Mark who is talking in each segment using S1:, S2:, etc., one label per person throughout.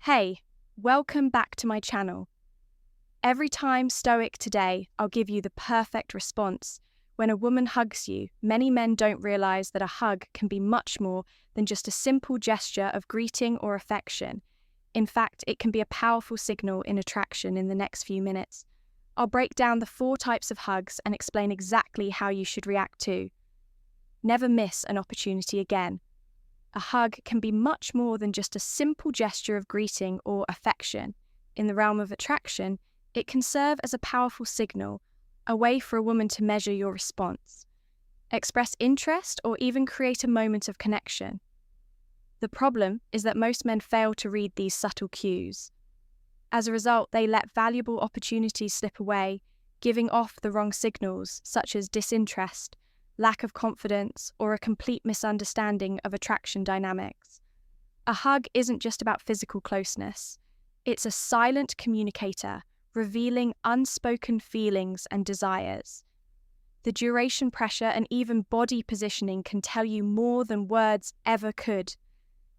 S1: Hey, welcome back to my channel. Every time Stoic today, I'll give you the perfect response. When a woman hugs you, many men don't realize that a hug can be much more than just a simple gesture of greeting or affection. In fact, it can be a powerful signal in attraction in the next few minutes. I'll break down the 4 types of hugs and explain exactly how you should react to. Never miss an opportunity again. A hug can be much more than just a simple gesture of greeting or affection. In the realm of attraction, it can serve as a powerful signal, a way for a woman to measure your response, express interest, or even create a moment of connection. The problem is that most men fail to read these subtle cues. As a result, they let valuable opportunities slip away, giving off the wrong signals, such as disinterest, lack of confidence, or a complete misunderstanding of attraction dynamics. A hug isn't just about physical closeness. It's a silent communicator, revealing unspoken feelings and desires. The duration, pressure, and even body positioning can tell you more than words ever could.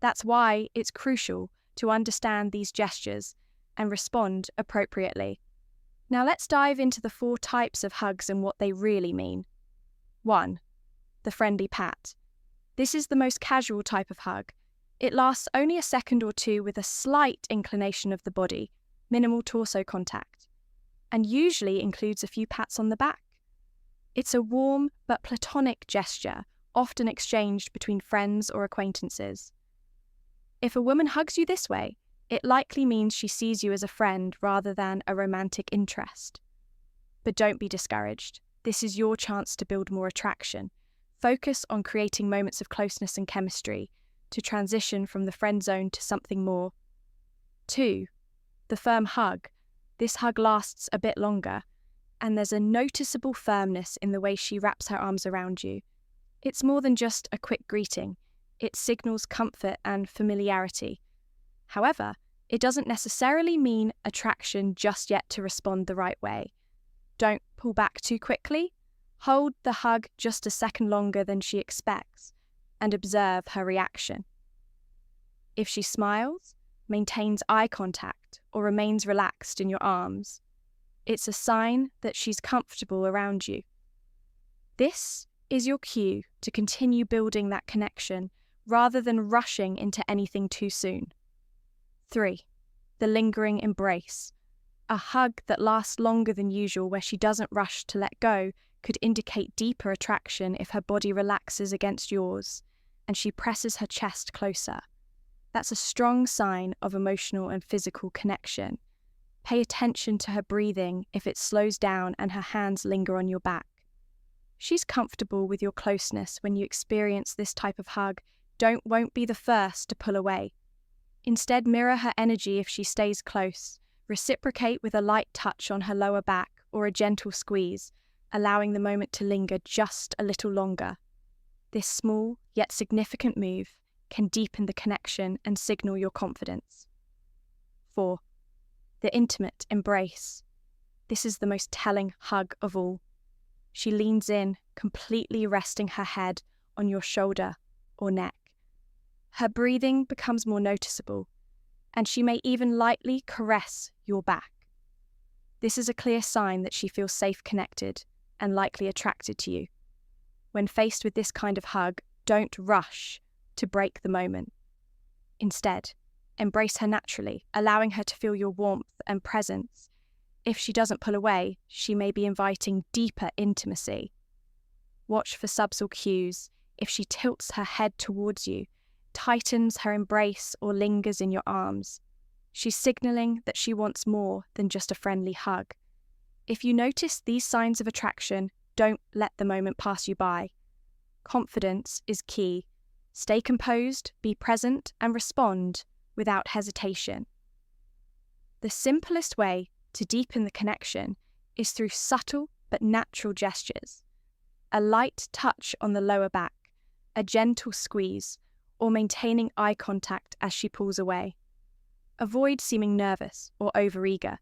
S1: That's why it's crucial to understand these gestures and respond appropriately. Now let's dive into the 4 types of hugs and what they really mean. 1. The friendly pat. This is the most casual type of hug. It lasts only a second or two with a slight inclination of the body, minimal torso contact, and usually includes a few pats on the back. It's a warm but platonic gesture, often exchanged between friends or acquaintances. If a woman hugs you this way, it likely means she sees you as a friend rather than a romantic interest. But don't be discouraged. This is your chance to build more attraction. Focus on creating moments of closeness and chemistry to transition from the friend zone to something more. 2. The firm hug. This hug lasts a bit longer, and there's a noticeable firmness in the way she wraps her arms around you. It's more than just a quick greeting. It signals comfort and familiarity. However, it doesn't necessarily mean attraction just yet to respond the right way. Don't pull back too quickly. Hold the hug just a second longer than she expects and observe her reaction. If she smiles, maintains eye contact, or remains relaxed in your arms, it's a sign that she's comfortable around you. This is your cue to continue building that connection rather than rushing into anything too soon. 3. The lingering embrace. A hug that lasts longer than usual, where she doesn't rush to let go, could indicate deeper attraction if her body relaxes against yours and she presses her chest closer. That's a strong sign of emotional and physical connection. Pay attention to her breathing if it slows down and her hands linger on your back. She's comfortable with your closeness when you experience this type of hug. Won't be the first to pull away. Instead, mirror her energy if she stays close. Reciprocate with a light touch on her lower back or a gentle squeeze, allowing the moment to linger just a little longer. This small yet significant move can deepen the connection and signal your confidence. 4. The intimate embrace. This is the most telling hug of all. She leans in, completely resting her head on your shoulder or neck. Her breathing becomes more noticeable, and she may even lightly caress your back. This is a clear sign that she feels safe, connected, and likely attracted to you. When faced with this kind of hug, don't rush to break the moment. Instead, embrace her naturally, allowing her to feel your warmth and presence. If she doesn't pull away, she may be inviting deeper intimacy. Watch for subtle cues. If she tilts her head towards you, tightens her embrace, or lingers in your arms, she's signaling that she wants more than just a friendly hug. If you notice these signs of attraction, don't let the moment pass you by. Confidence is key. Stay composed, be present, and respond without hesitation. The simplest way to deepen the connection is through subtle but natural gestures. A light touch on the lower back, a gentle squeeze, or maintaining eye contact as she pulls away. Avoid seeming nervous or overeager,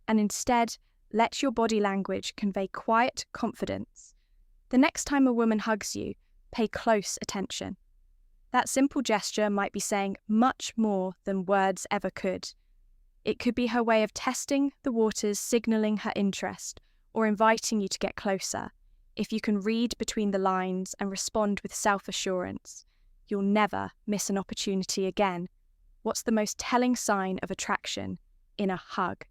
S1: and instead let your body language convey quiet confidence. The next time a woman hugs you, pay close attention. That simple gesture might be saying much more than words ever could. It could be her way of testing the waters, signaling her interest, or inviting you to get closer. If you can read between the lines and respond with self-assurance, you'll never miss an opportunity again. What's the most telling sign of attraction in a hug?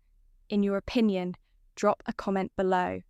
S1: In your opinion, drop a comment below.